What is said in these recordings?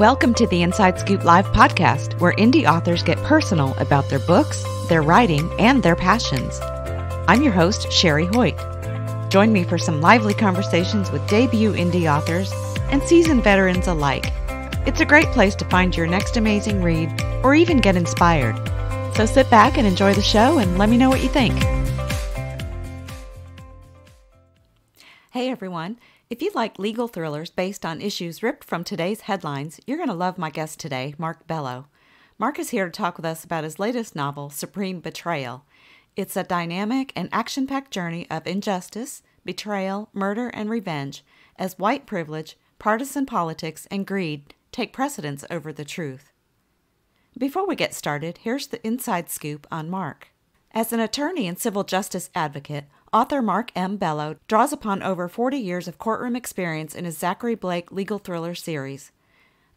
Welcome to the Inside Scoop Live podcast, where indie authors get personal about their books, their writing, and their passions. I'm your host, Sherry Hoyt. Join me for some lively conversations with debut indie authors and seasoned veterans alike. It's a great place to find your next amazing read or even get inspired. So sit back and enjoy the show and let me know what you think. Hey everyone. If you like legal thrillers based on issues ripped from today's headlines, you're going to love my guest today, Mark Bello. Mark is here to talk with us about his latest novel, Supreme Betrayal. It's a dynamic and action-packed journey of injustice, betrayal, murder, and revenge as white privilege, partisan politics, and greed take precedence over the truth. Before we get started, here's the inside scoop on Mark. As an attorney and civil justice advocate, author Mark M. Bellow draws upon over 40 years of courtroom experience in his Zachary Blake legal thriller series.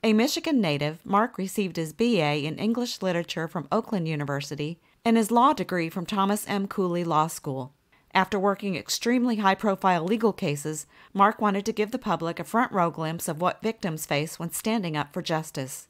A Michigan native, Mark received his B.A. in English Literature from Oakland University and his law degree from Thomas M. Cooley Law School. After working extremely high-profile legal cases, Mark wanted to give the public a front-row glimpse of what victims face when standing up for justice.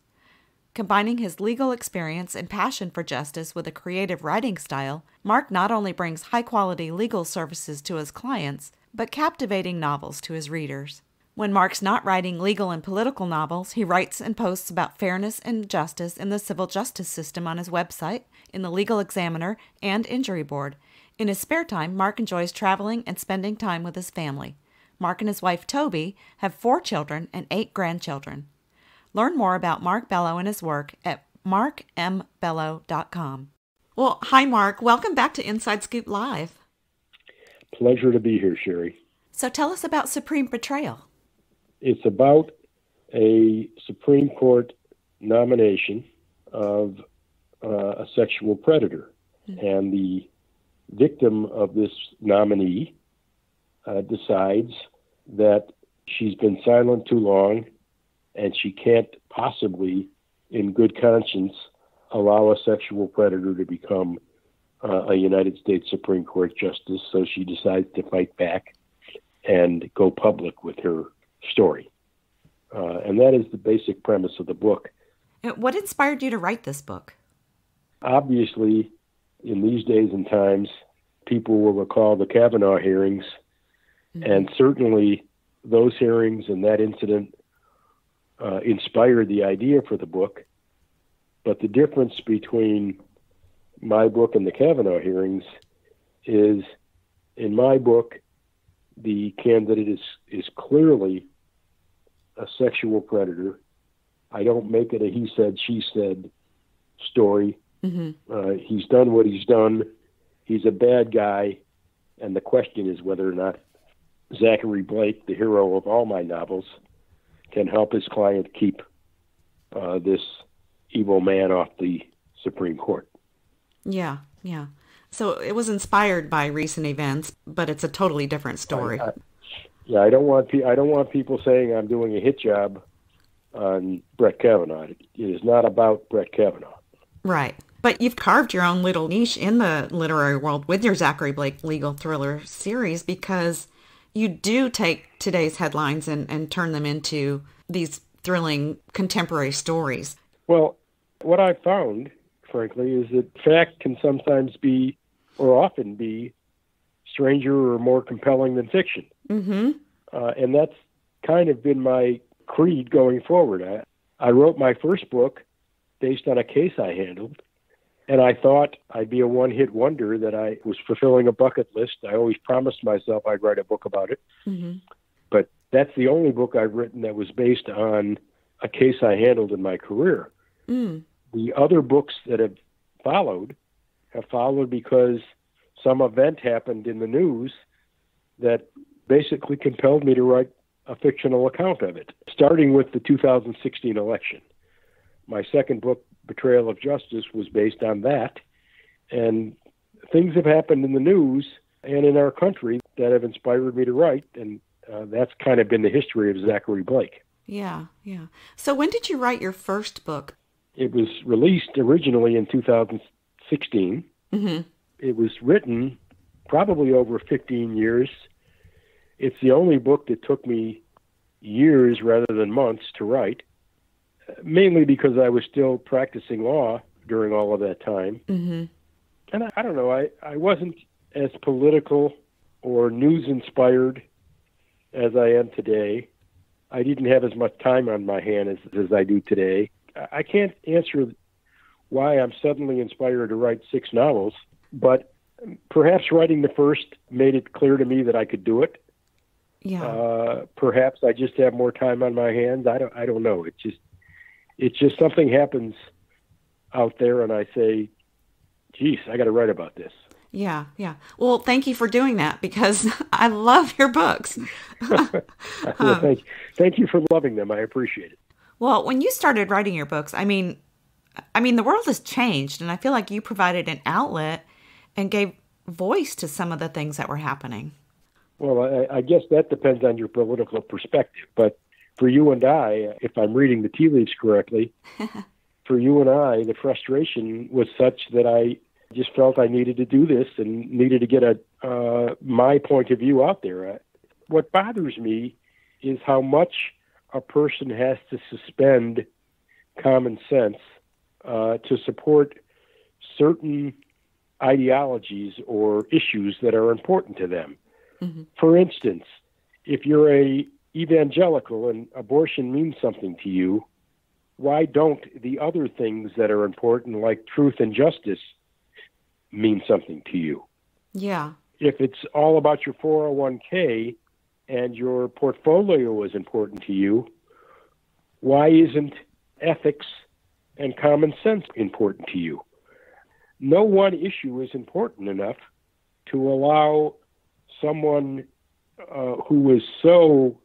Combining his legal experience and passion for justice with a creative writing style, Mark not only brings high-quality legal services to his clients, but captivating novels to his readers. When Mark's not writing legal and political novels, he writes and posts about fairness and justice in the civil justice system on his website, in the Legal Examiner, and Injury Board. In his spare time, Mark enjoys traveling and spending time with his family. Mark and his wife, Toby, have 4 children and 8 grandchildren. Learn more about Mark Bello and his work at markmbello.com. Well, hi, Mark. Welcome back to Inside Scoop Live. Pleasure to be here, Sherry. So tell us about Supreme Betrayal. It's about a Supreme Court nomination of a sexual predator. Mm-hmm. And the victim of this nominee decides that she's been silent too long and she can't possibly, in good conscience, allow a sexual predator to become a United States Supreme Court justice, so she decides to fight back and go public with her story. And that is the basic premise of the book. What inspired you to write this book? Obviously, in these days and times, people will recall the Kavanaugh hearings, mm-hmm. and certainly those hearings and that incident inspired the idea for the book. But the difference between my book and the Kavanaugh hearings is, in my book, the candidate is clearly a sexual predator. I don't make it a he said, she said story. Mm-hmm. He's done what he's done. He's a bad guy. And the question is whether or not Zachary Blake, the hero of all my novels, can help his client keep this evil man off the Supreme Court. Yeah. So it was inspired by recent events, but it's a totally different story. I don't want people saying I'm doing a hit job on Brett Kavanaugh. It is not about Brett Kavanaugh. Right. But you've carved your own little niche in the literary world with your Zachary Blake legal thriller series, because you do take today's headlines and turn them into these thrilling contemporary stories. Well, what I've found, frankly, is that fact can sometimes be, or often be, stranger or more compelling than fiction. Mm-hmm. And that's kind of been my creed going forward. I wrote my first book based on a case I handled, and I thought I'd be a one-hit wonder, that I was fulfilling a bucket list. I always promised myself I'd write a book about it. Mm-hmm. But that's the only book I've written that was based on a case I handled in my career. Mm. The other books that have followed because some event happened in the news that basically compelled me to write a fictional account of it, starting with the 2016 election. My second book, Betrayal of Justice, was based on that. And things have happened in the news and in our country that have inspired me to write, and that's kind of been the history of Zachary Blake. Yeah. So when did you write your first book? It was released originally in 2016. Mm-hmm. It was written probably over 15 years. It's the only book that took me years rather than months to write. mainly because I was still practicing law during all of that time. Mm-hmm. And I don't know, I wasn't as political or news-inspired as I am today. I didn't have as much time on my hand as I do today. I can't answer why I'm suddenly inspired to write 6 novels, but perhaps writing the first made it clear to me that I could do it. Yeah. Perhaps I just have more time on my hands. I don't know. It's just something happens out there, and I say, geez, I got to write about this. Yeah, yeah. Well, thank you for doing that because I love your books. Well, thank you for loving them. I appreciate it. Well, when you started writing your books, I mean, the world has changed, and I feel like you provided an outlet and gave voice to some of the things that were happening. Well, I guess that depends on your political perspective. But for you and I, if I'm reading the tea leaves correctly, for you and I, the frustration was such that I just felt I needed to do this and needed to get my point of view out there. What bothers me is how much a person has to suspend common sense to support certain ideologies or issues that are important to them. Mm-hmm. For instance, if you're a evangelical and abortion means something to you, why don't the other things that are important, like truth and justice, mean something to you? Yeah. If it's all about your 401k and your portfolio is important to you, why isn't ethics and common sense important to you? No one issue is important enough to allow someone who is so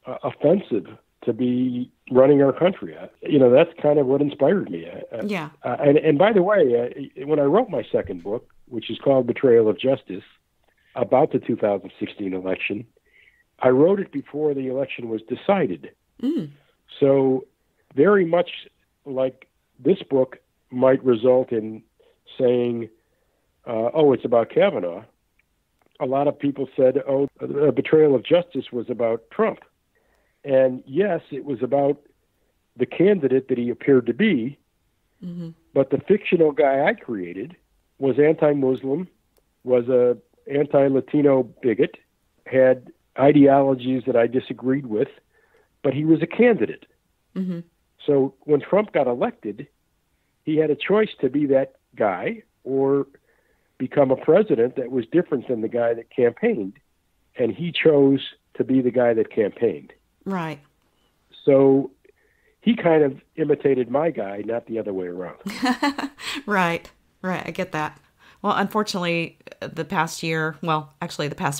offensive to be running our country. That's kind of what inspired me. Yeah. And by the way, when I wrote my second book, which is called Betrayal of Justice, about the 2016 election, I wrote it before the election was decided. Mm. So very much like this book might result in saying, it's about Kavanaugh, a lot of people said, Betrayal of Justice was about Trump. And yes, it was about the candidate that he appeared to be, mm-hmm. but the fictional guy I created was anti-Muslim, was a anti-Latino bigot, had ideologies that I disagreed with, but he was a candidate. Mm-hmm. So when Trump got elected, he had a choice to be that guy or become a president that was different than the guy that campaigned, and he chose to be the guy that campaigned. Right. So he kind of imitated my guy, not the other way around. Right. I get that. Well, unfortunately, the past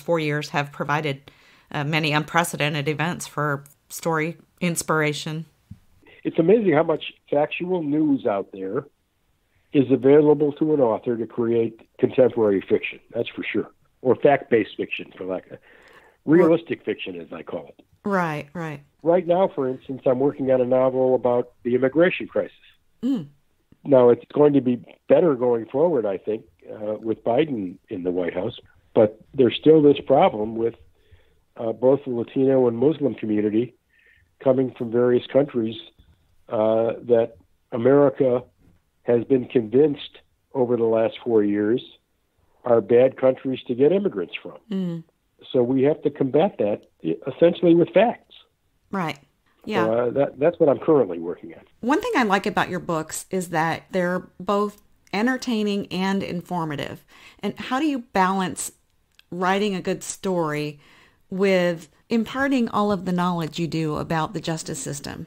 4 years have provided many unprecedented events for story inspiration. It's amazing how much factual news out there is available to an author to create contemporary fiction. That's for sure. Or fact-based fiction, realistic fiction, as I call it. Right. Right now, for instance, I'm working on a novel about the immigration crisis. Mm. Now, it's going to be better going forward, I think, with Biden in the White House. But there's still this problem with both the Latino and Muslim community coming from various countries that America has been convinced over the last 4 years are bad countries to get immigrants from. Mm. So we have to combat that essentially with facts. Right. Yeah. That's what I'm currently working on. One thing I like about your books is that they're both entertaining and informative. And how do you balance writing a good story with imparting all of the knowledge you do about the justice system?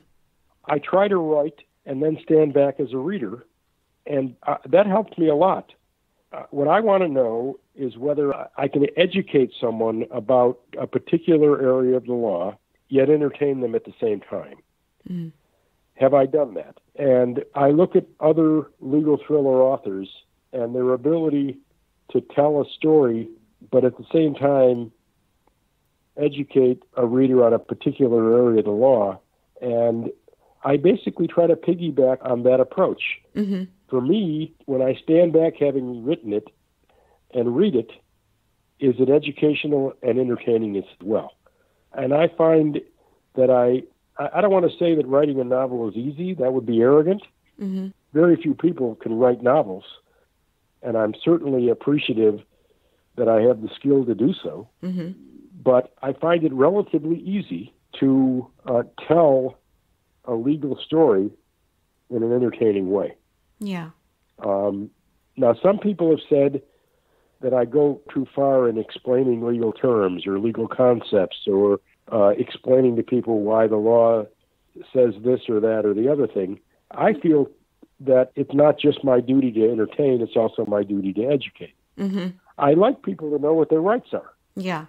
I try to write and then stand back as a reader, and that helps me a lot. What I want to know is whether I can educate someone about a particular area of the law, yet entertain them at the same time. Mm. Have I done that? And I look at other legal thriller authors and their ability to tell a story, but at the same time educate a reader on a particular area of the law. And I basically try to piggyback on that approach. Mm-hmm. For me, when I stand back having written it and read it, is it educational and entertaining as well? And I find that I I don't want to say that writing a novel is easy. That would be arrogant. Mm-hmm. Very few people can write novels, and I'm certainly appreciative that I have the skill to do so. Mm-hmm. But I find it relatively easy to tell a legal story in an entertaining way. Yeah. Now, some people have said that I go too far in explaining legal terms or legal concepts or explaining to people why the law says this or that or the other thing. I feel that it's not just my duty to entertain, it's also my duty to educate. Mm-hmm. I like people to know what their rights are. Yeah.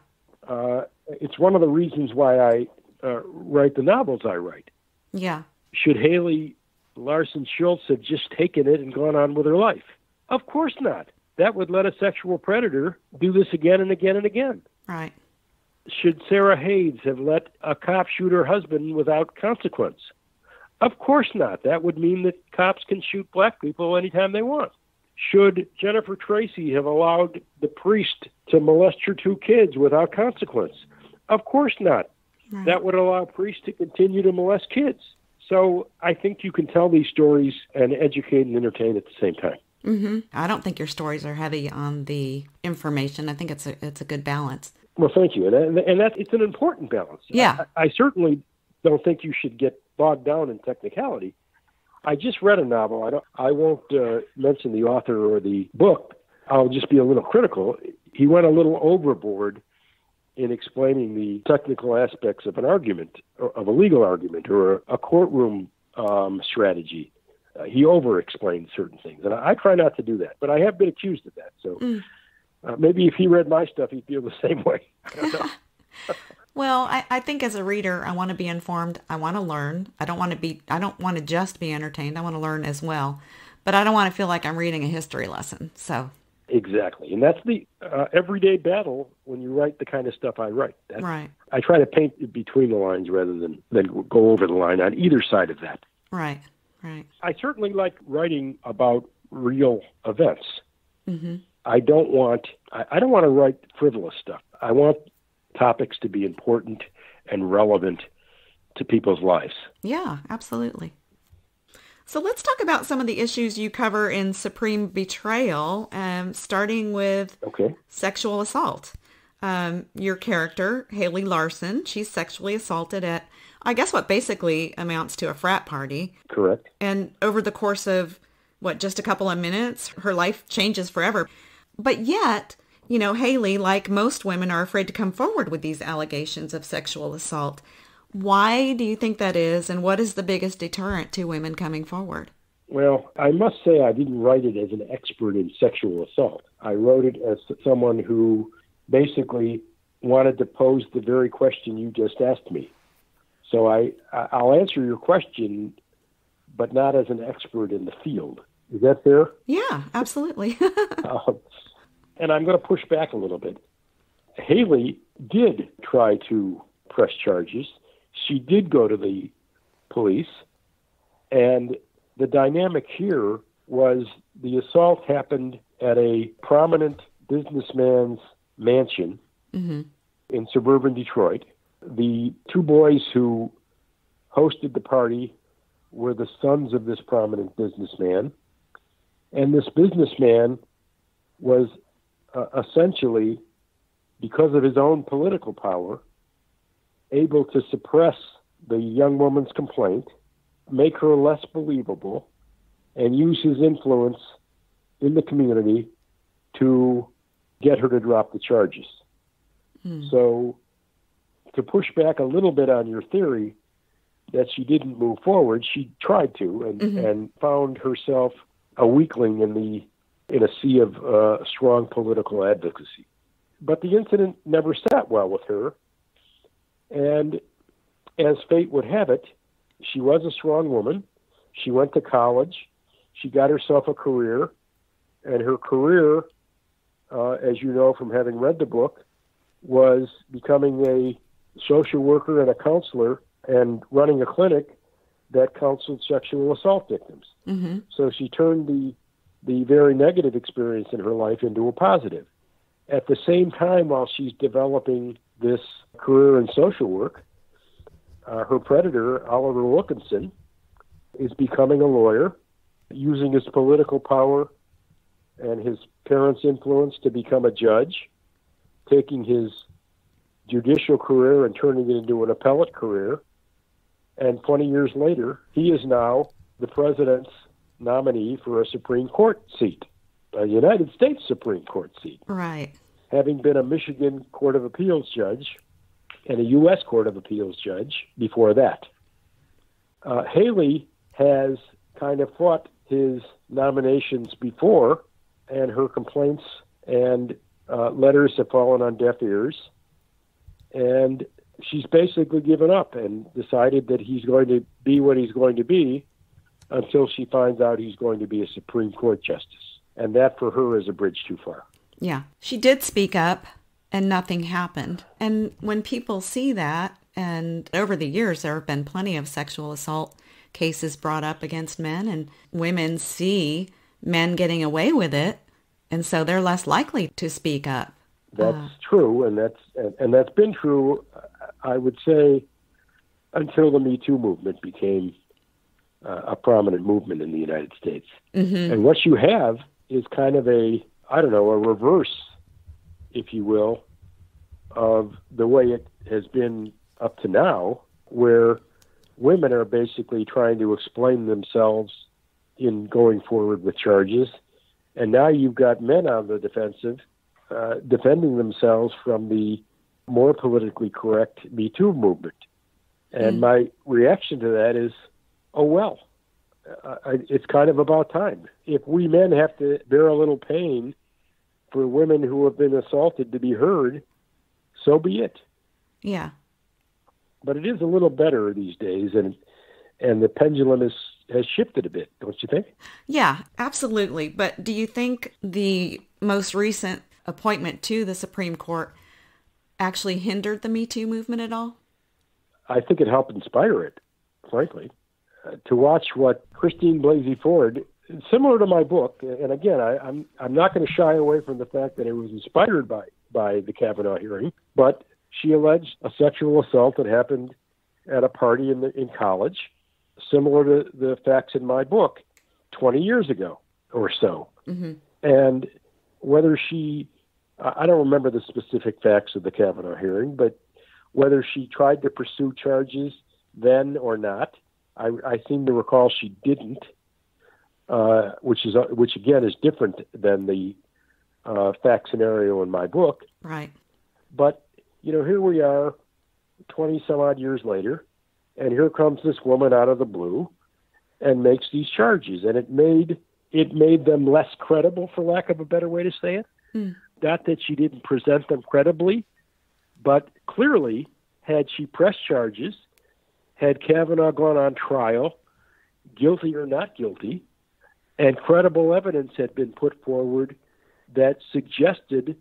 It's one of the reasons why I write the novels I write. Yeah. Should Haley Larson Schultz have just taken it and gone on with her life? Of course not. That would let a sexual predator do this again and again and again. Right. Should Sarah Hayes have let a cop shoot her husband without consequence? Of course not. That would mean that cops can shoot black people anytime they want. Should Jennifer Tracy have allowed the priest to molest her 2 kids without consequence? Of course not. Right. That would allow priests to continue to molest kids. So I think you can tell these stories and educate and entertain at the same time. Mm-hmm. I don't think your stories are heavy on the information. I think it's a good balance. Well, thank you. And it's an important balance. Yeah. I certainly don't think you should get bogged down in technicality. I just read a novel. I won't mention the author or the book. I'll just be a little critical. He went a little overboard in explaining the technical aspects of an argument, or of a legal argument, or a courtroom strategy. He over-explained certain things, and I try not to do that. But I have been accused of that. So maybe if he read my stuff, he'd feel the same way. I don't know. Well, I think as a reader, I want to be informed. I want to learn. I don't want to just be entertained. I want to learn as well. But I don't want to feel like I'm reading a history lesson. So exactly. And that's the everyday battle when you write the kind of stuff I write. Right. I try to paint between the lines rather than go over the line on either side of that. Right. Right. I certainly like writing about real events. Mm-hmm. I don't want to write frivolous stuff. I want topics to be important and relevant to people's lives. Yeah, absolutely. So let's talk about some of the issues you cover in Supreme Betrayal, starting with sexual assault. Your character, Haley Larson, she's sexually assaulted at, I guess, what basically amounts to a frat party. Correct. And over the course of, just a couple of minutes, her life changes forever. But yet, Haley, like most women, are afraid to come forward with these allegations of sexual assault. Why do you think that is, and what is the biggest deterrent to women coming forward? Well, I must say I didn't write it as an expert in sexual assault. I wrote it as someone who basically wanted to pose the very question you just asked me. So I'll answer your question, but not as an expert in the field. Is that fair? Yeah, absolutely. And I'm going to push back a little bit. Haley did try to press charges. She did go to the police. And the dynamic here was the assault happened at a prominent businessman's mansion in suburban Detroit. The 2 boys who hosted the party were the sons of this prominent businessman. And this businessman was essentially, because of his own political power, able to suppress the young woman's complaint, make her less believable, and use his influence in the community to get her to drop the charges. So to push back a little bit on your theory that she didn't move forward, she tried to and found herself a weakling in a sea of strong political advocacy. But the incident never sat well with her. And as fate would have it, she was a strong woman. She went to college. She got herself a career. And her career, as you know from having read the book, was becoming a social worker and a counselor and running a clinic that counseled sexual assault victims. So she turned the very negative experience in her life into a positive. At the same time, while she's developing this career in social work, her predator, Oliver Wilkinson, is becoming a lawyer, using his political power and his parents' influence to become a judge, taking his judicial career and turning it into an appellate career. And 20 years later, he is now the president's nominee for a Supreme Court seat, a United States Supreme Court seat. Right. Having been a Michigan Court of Appeals judge and a U.S. Court of Appeals judge before that. Haley has kind of fought his nominations before, and her complaints and letters have fallen on deaf ears. And she's basically given up and decided that he's going to be what he's going to be until she finds out he's going to be a Supreme Court justice. And that, for her, is a bridge too far. Yeah. She did speak up, and nothing happened. And when people see that, and over the years there have been plenty of sexual assault cases brought up against men, and women see men getting away with it, and so they're less likely to speak up. That's true, and that's been true, I would say, until the MeToo movement became a prominent movement in the United States. Mm-hmm. And what you have is kind of a reverse, if you will, of the way it has been up to now, where women are basically trying to explain themselves in going forward with charges. And now you've got men on the defensive, defending themselves from the more politically correct MeToo movement. And my reaction to that is, oh, well, it's kind of about time. If we men have to bear a little pain for women who have been assaulted to be heard, so be it. Yeah. But it is a little better these days, and the pendulum has shifted a bit, don't you think? Yeah, absolutely. But do you think the most recent appointment to the Supreme Court actually hindered the Me Too movement at all? I think it helped inspire it, frankly. To watch what Christine Blasey Ford, similar to my book, and again, I'm not going to shy away from the fact that it was inspired by the Kavanaugh hearing, but she alleged a sexual assault that happened at a party in college, similar to the facts in my book 20 years ago or so. Mm-hmm. And whether I don't remember the specific facts of the Kavanaugh hearing, but whether she tried to pursue charges then or not, I seem to recall she didn't, which again is different than the fact scenario in my book. Right. But here we are, 20 some odd years later, and here comes this woman out of the blue and makes these charges, and it made them less credible, for lack of a better way to say it. Mm. Not that she didn't present them credibly, but clearly, had she pressed charges, had Kavanaugh gone on trial, guilty or not guilty, and credible evidence had been put forward that suggested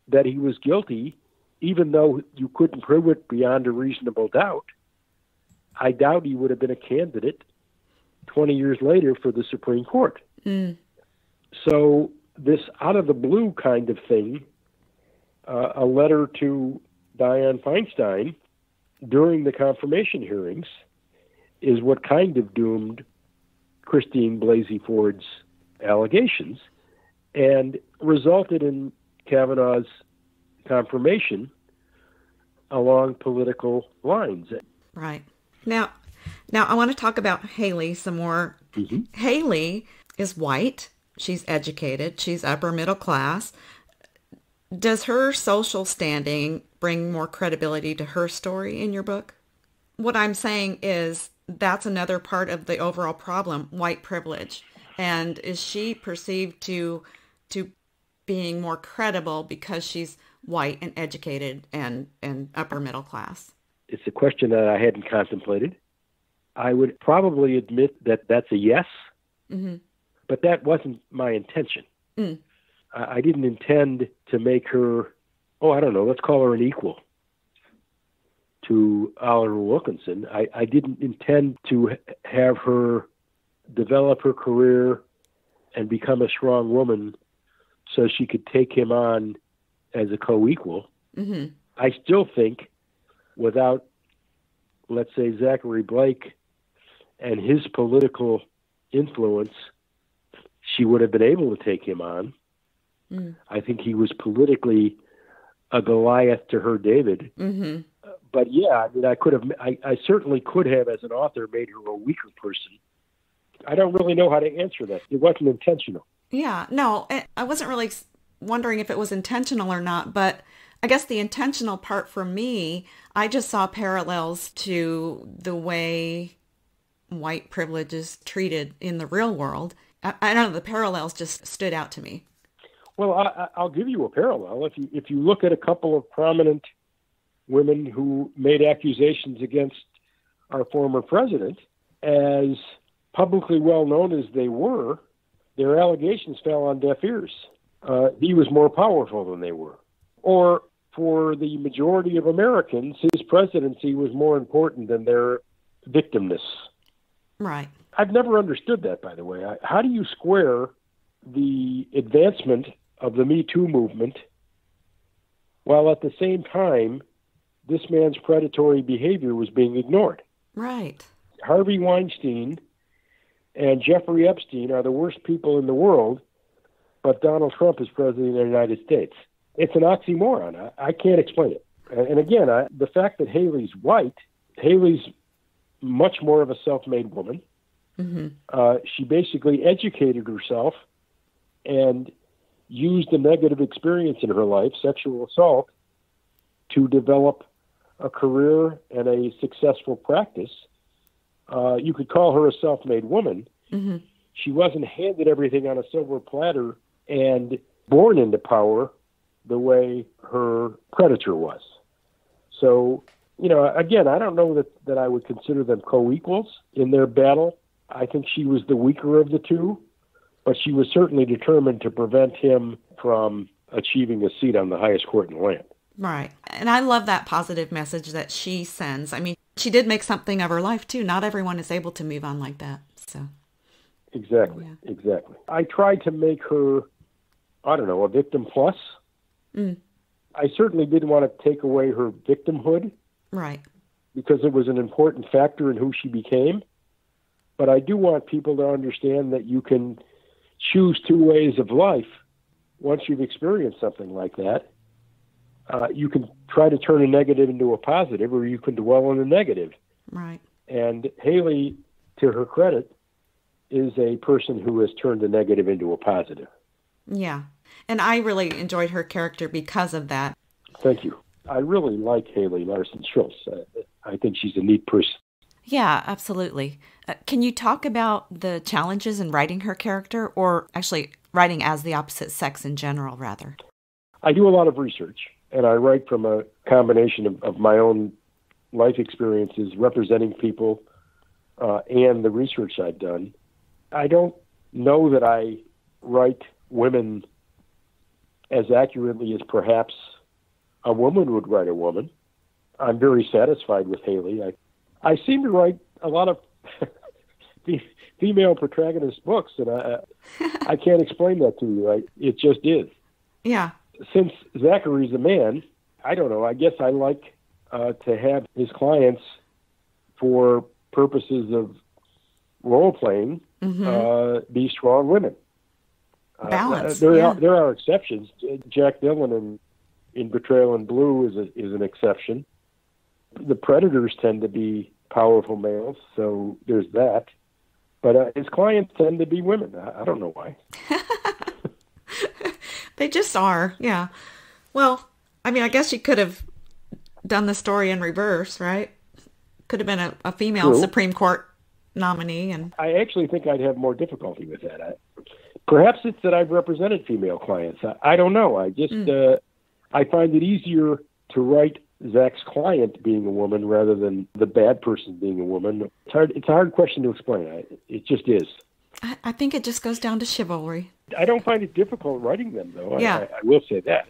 that he was guilty, even though you couldn't prove it beyond a reasonable doubt, I doubt he would have been a candidate 20 years later for the Supreme Court. Mm. So this out-of-the-blue kind of thing, a letter to Dianne Feinstein during the confirmation hearings, is what kind of doomed Christine Blasey Ford's allegations and resulted in Kavanaugh's confirmation along political lines. Right. Now I want to talk about Haley some more. Mm-hmm. Haley is white. She's educated. She's upper middle class. Does her social standing bring more credibility to her story in your book? What I'm saying is that's another part of the overall problem, white privilege. And is she perceived to being more credible because she's white and educated and upper middle class? It's a question that I hadn't contemplated. I would probably admit that that's a yes, mm-hmm. but that wasn't my intention. Mm. I didn't intend to make her, let's call her an equal to Oliver Wilkinson. I didn't intend to have her develop her career and become a strong woman so she could take him on as a co-equal. Mm-hmm. I still think, without let's say, Zachary Blake and his political influence, she would have been able to take him on. I think he was politically a Goliath to her David. But yeah, I mean, I certainly could have, as an author, made her a weaker person. I don't really know how to answer that. It wasn't intentional. Yeah, no, I wasn't really wondering if it was intentional or not, but I guess the intentional part for me, I just saw parallels to the way white privilege is treated in the real world. I don't know, the parallels just stood out to me. Well, I'll give you a parallel. If you look at a couple of prominent women who made accusations against our former president, as publicly well known as they were, their allegations fell on deaf ears. He was more powerful than they were. Or for the majority of Americans, his presidency was more important than their victimness. Right. I've never understood that, by the way. How do you square the advancement of the MeToo movement while at the same time this man's predatory behavior was being ignored? Right. Harvey Weinstein and Jeffrey Epstein are the worst people in the world, but Donald Trump is president of the United States. It's an oxymoron. I can't explain it. And again, the fact that Haley's white, Haley's much more of a self-made woman. She basically educated herself and used a negative experience in her life, sexual assault, to develop a career and a successful practice. You could call her a self-made woman. She wasn't handed everything on a silver platter and born into power the way her predator was. So, again, I don't know that I would consider them co-equals in their battle. I think she was the weaker of the two, but she was certainly determined to prevent him from achieving a seat on the highest court in the land. Right. And I love that positive message that she sends. I mean, she did make something of her life, too. Not everyone is able to move on like that. So. Exactly. I tried to make her, a victim plus. I certainly didn't want to take away her victimhood. Right. Because it was an important factor in who she became. But I do want people to understand that you can choose two ways of life once you've experienced something like that. You can try to turn a negative into a positive, or you can dwell on the negative. Right. And Haley, to her credit, is a person who has turned a negative into a positive. Yeah. And I really enjoyed her character because of that. Thank you. I really like Haley Larson Schultz. I think she's a neat person. Yeah, absolutely. Can you talk about the challenges in writing her character, or actually writing as the opposite sex in general, rather? I do a lot of research, and I write from a combination of my own life experiences representing people and the research I've done. I don't know that I write women as accurately as perhaps a woman would write a woman. I'm very satisfied with Haley. I seem to write a lot of female protagonist books, and I can't explain that to you. It just is. Yeah. Since Zachary's a man, I don't know. I guess I like to have his clients, for purposes of role-playing, be strong women. Balance. There are exceptions. Jack Dillon in Betrayal and Blue is an exception. The predators tend to be powerful males, so there's that. But his clients tend to be women. I don't know why. They just are, yeah. Well, I mean, I guess you could have done the story in reverse, right? Could have been a female Supreme Court nominee. And I actually think I'd have more difficulty with that. Perhaps it's that I've represented female clients. I don't know. I just I find it easier to write Zach's client being a woman rather than the bad person being a woman. It's a hard question to explain. It just is. I think it just goes down to chivalry. I don't find it difficult writing them, though. Yeah. I will say that.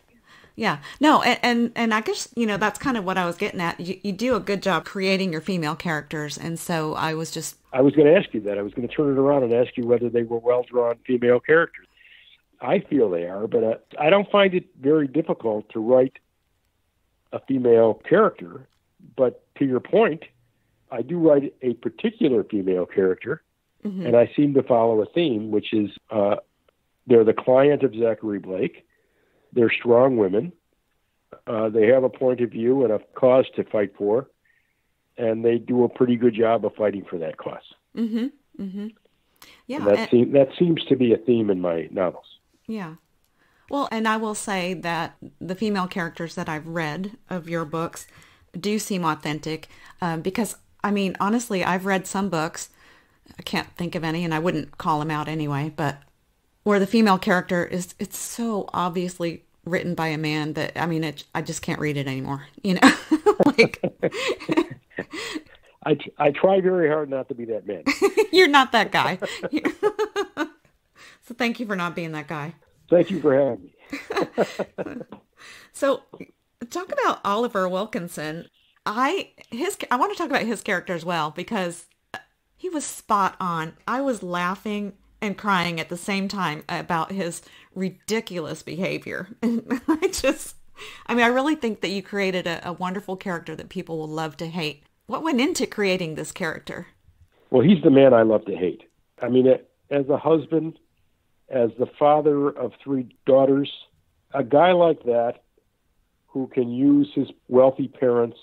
Yeah. No, and I guess, that's kind of what I was getting at. You do a good job creating your female characters, and so I was going to ask you that. I was going to turn it around and ask you whether they were well-drawn female characters. I feel they are, but I don't find it very difficult to write a female character. But to your point, I do write a particular female character, and I seem to follow a theme, which is they're the client of Zachary Blake. They're strong women. They have a point of view and a cause to fight for, and they do a pretty good job of fighting for that cause. Mm-hmm. Mm-hmm. Yeah. That seems to be a theme in my novels. Yeah. Well, and I will say that the female characters that I've read of your books do seem authentic because, I mean, honestly, I've read some books, I can't think of any, and I wouldn't call them out anyway, but where the female character it's so obviously written by a man that, I mean, I just can't read it anymore, you know? Like, I try very hard not to be that man. You're not that guy. So thank you for not being that guy. Thank you for having me. So talk about Oliver Wilkinson. I want to talk about his character as well because he was spot on. I was laughing and crying at the same time about his ridiculous behavior. And I really think that you created a wonderful character that people will love to hate. What went into creating this character? Well, he's the man I love to hate. I mean, as a husband, as the father of 3 daughters, a guy like that who can use his wealthy parents,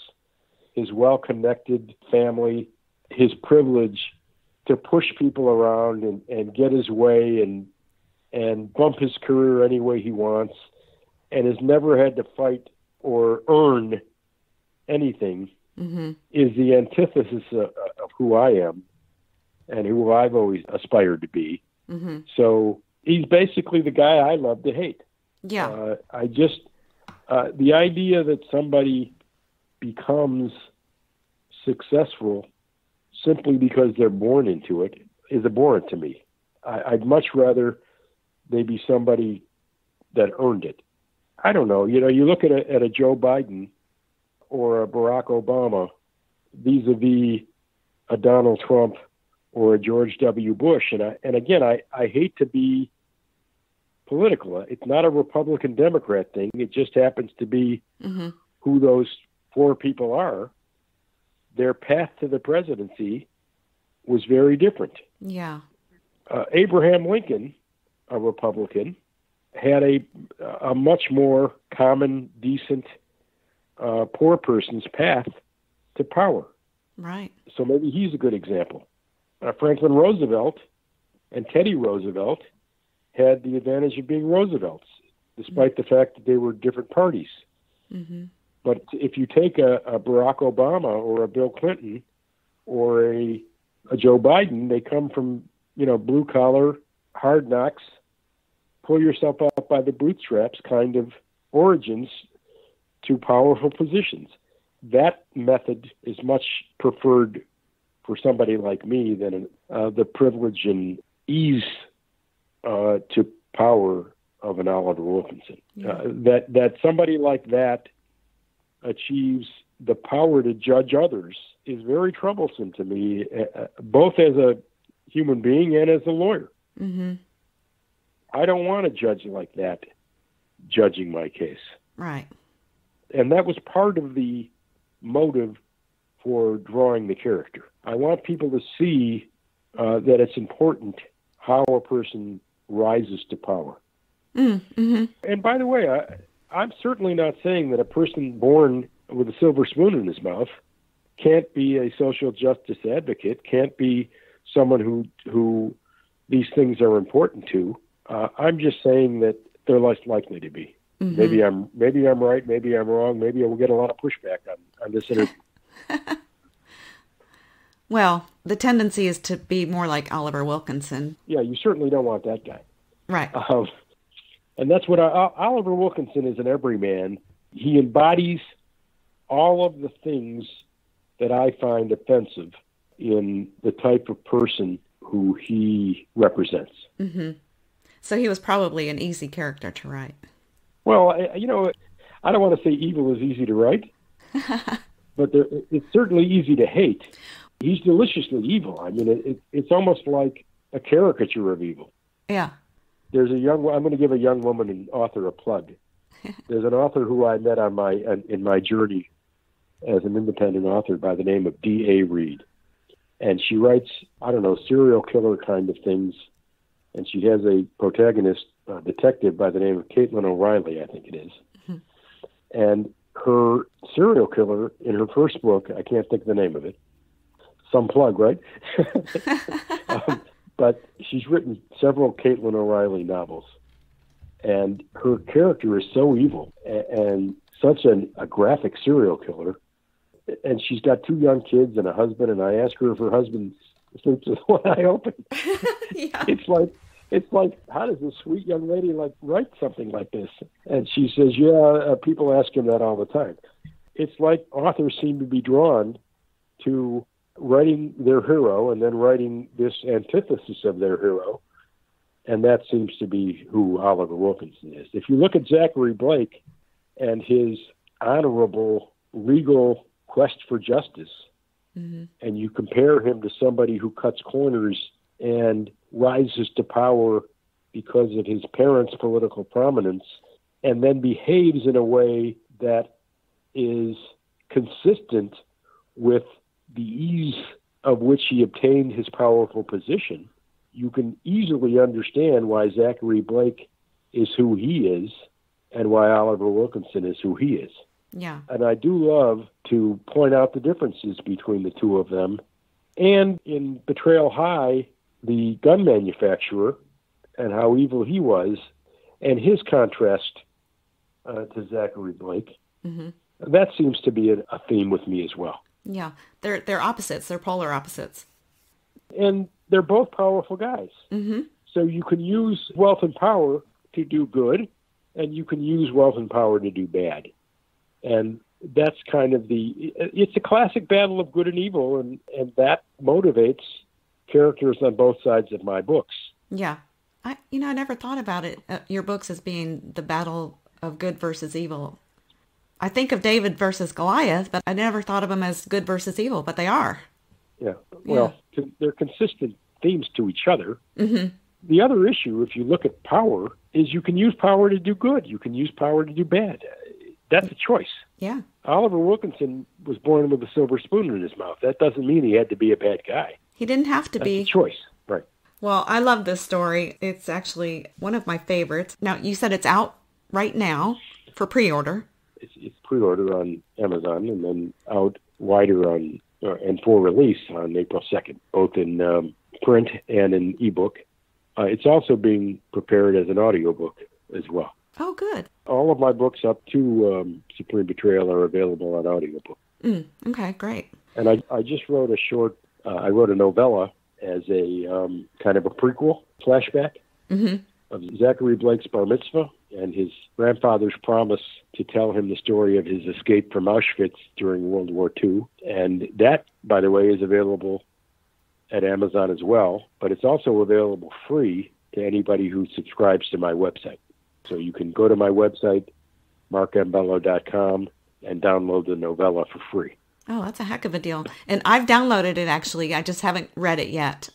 his well-connected family, his privilege to push people around and get his way and bump his career any way he wants, and has never had to fight or earn anything, is the antithesis of who I am and who I've always aspired to be. So he's basically the guy I love to hate. Yeah. The idea that somebody becomes successful simply because they're born into it is abhorrent to me. I'd much rather they be somebody that earned it. I don't know. You know, you look at a Joe Biden or a Barack Obama vis-a-vis a Donald Trump or a George W. Bush. And again, I hate to be political. It's not a Republican-Democrat thing. It just happens to be who those 4 people are. Their path to the presidency was very different. Yeah. Abraham Lincoln, a Republican, had a much more common, decent, poor person's path to power. Right. So maybe he's a good example. Franklin Roosevelt and Teddy Roosevelt had the advantage of being Roosevelts, despite the fact that they were different parties. But if you take a Barack Obama or a Bill Clinton or a Joe Biden, they come from, blue collar, hard knocks, pull yourself up by the bootstraps kind of origins to powerful positions. That method is much preferred for somebody like me than the privilege and ease to power of an Oliver Wilkinson. That somebody like that achieves the power to judge others is very troublesome to me, both as a human being and as a lawyer. I don't want a judge like that judging my case. Right. And that was part of the motive for drawing the character. I want people to see that it's important how a person rises to power. And by the way, I'm certainly not saying that a person born with a silver spoon in his mouth can't be a social justice advocate, can't be someone who these things are important to. I'm just saying that they're less likely to be. Maybe I'm right, maybe I'm wrong, maybe I will get a lot of pushback on this interview. Well, the tendency is to be more like Oliver Wilkinson. Yeah, you certainly don't want that guy. Right. And that's what Oliver Wilkinson is, an everyman. He embodies all of the things that I find offensive in the type of person who he represents. So he was probably an easy character to write. Well, I don't want to say evil is easy to write, but it's certainly easy to hate. He's deliciously evil. I mean, it's almost like a caricature of evil. Yeah. I'm going to give a young woman and author a plug. There's an author who I met in my journey as an independent author by the name of D.A. Reed. And she writes, serial killer kind of things. And she has a protagonist, detective by the name of Caitlin O'Reilly, I think it is. Mm-hmm. And her serial killer in her first book, I can't think of the name of it. Some plug, right? But she's written several Caitlin O'Reilly novels. And her character is so evil and such a graphic serial killer. And she's got 2 young kids and a husband. And I asked her if her husband sleeps with one eye open. Yeah. It's like, how does this sweet young lady write something like this? And she says, people ask him that all the time. It's like authors seem to be drawn to writing their hero and then writing this antithesis of their hero. And that seems to be who Oliver Wilkinson is. If you look at Zachary Blake and his honorable legal quest for justice, mm-hmm. and you compare him to somebody who cuts corners and rises to power because of his parents' political prominence, and then behaves in a way that is consistent with the ease of which he obtained his powerful position, you can easily understand why Zachary Blake is who he is and why Oliver Wilkinson is who he is. Yeah. And I do love to point out the differences between the two of them. And in Betrayal High, the gun manufacturer and how evil he was, and his contrast to Zachary Blake, mm-hmm. that seems to be a theme with me as well. Yeah, they're opposites. They're polar opposites. And they're both powerful guys. Mm-hmm. So you can use wealth and power to do good, and you can use wealth and power to do bad. And that's kind of it's a classic battle of good and evil, and that motivates characters on both sides of my books. Yeah. I never thought about it, your books, as being the battle of good versus evil. I think of David versus Goliath, but I never thought of them as good versus evil, but they are. Yeah. Well, they're consistent themes to each other. Mm-hmm. The other issue, if you look at power, is you can use power to do good. You can use power to do bad. That's a choice. Yeah. Oliver Wilkinson was born with a silver spoon in his mouth. That doesn't mean he had to be a bad guy. He didn't have to be. That's a choice. Right. Well, I love this story. It's actually one of my favorites. Now, you said it's out right now for pre-order. It's pre-order on Amazon and then out wider on and for release on April 2nd, both in print and in ebook. It's also being prepared as an audiobook as well. Oh, good. All of my books up to Supreme Betrayal are available on audiobook. Okay, great. And I just wrote I wrote a novella as a kind of a prequel flashback of Zachary Blake's bar mitzvah and his grandfather's promise to tell him the story of his escape from Auschwitz during World War II. And that, by the way, is available at Amazon as well, but it's also available free to anybody who subscribes to my website. So you can go to my website, markmbello.com, and download the novella for free. Oh, that's a heck of a deal. And I've downloaded it, actually. I just haven't read it yet.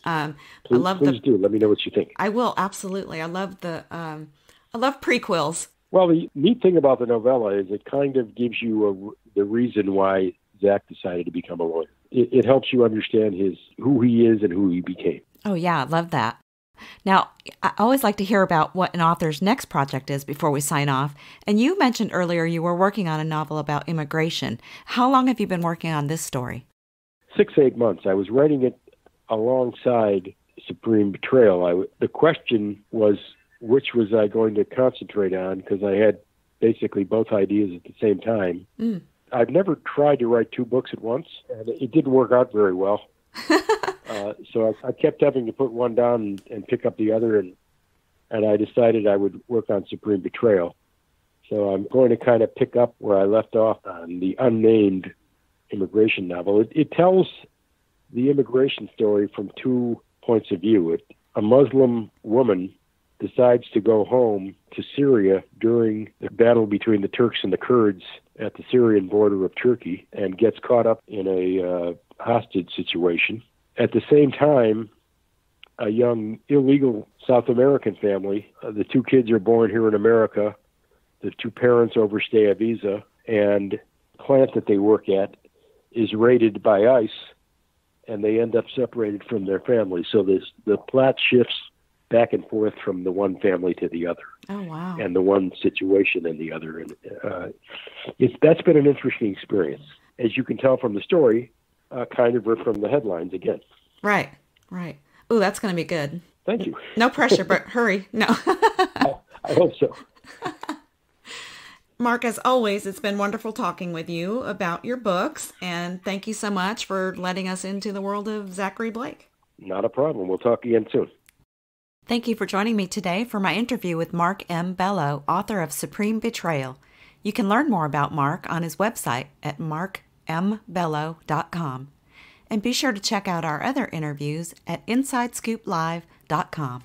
Please do. Let me know what you think. I will, absolutely. I love I love prequels. Well, the neat thing about the novella is it kind of gives you the reason why Zach decided to become a lawyer. It helps you understand who he is and who he became. Oh, yeah, I love that. Now, I always like to hear about what an author's next project is before we sign off. And you mentioned earlier you were working on a novel about immigration. How long have you been working on this story? 6-8 months. I was writing it alongside Supreme Betrayal. The question was, which was I going to concentrate on? Because I had basically both ideas at the same time. I've never tried to write 2 books at once, and it didn't work out very well. So I kept having to put one down and pick up the other, and I decided I would work on Supreme Betrayal. So I'm going to kind of pick up where I left off on the unnamed immigration novel. It tells the immigration story from 2 points of view. A Muslim woman decides to go home to Syria during the battle between the Turks and the Kurds at the Syrian border of Turkey and gets caught up in a hostage situation. At the same time, a young illegal South American family, the 2 kids are born here in America, the 2 parents overstay a visa, and plant that they work at is raided by ICE, and they end up separated from their family. So the plot shifts back and forth from the one family to the other. Oh, wow. And the one situation and the other. And that's been an interesting experience. As you can tell from the story, kind of ripped from the headlines again. Right. Oh, that's going to be good. Thank you. No pressure, but hurry. No. I hope so. Mark, as always, it's been wonderful talking with you about your books, and thank you so much for letting us into the world of Zachary Blake. Not a problem. We'll talk again soon. Thank you for joining me today for my interview with Mark M. Bello, author of Supreme Betrayal. You can learn more about Mark on his website at markmbello.com. And be sure to check out our other interviews at InsideScoopLive.com.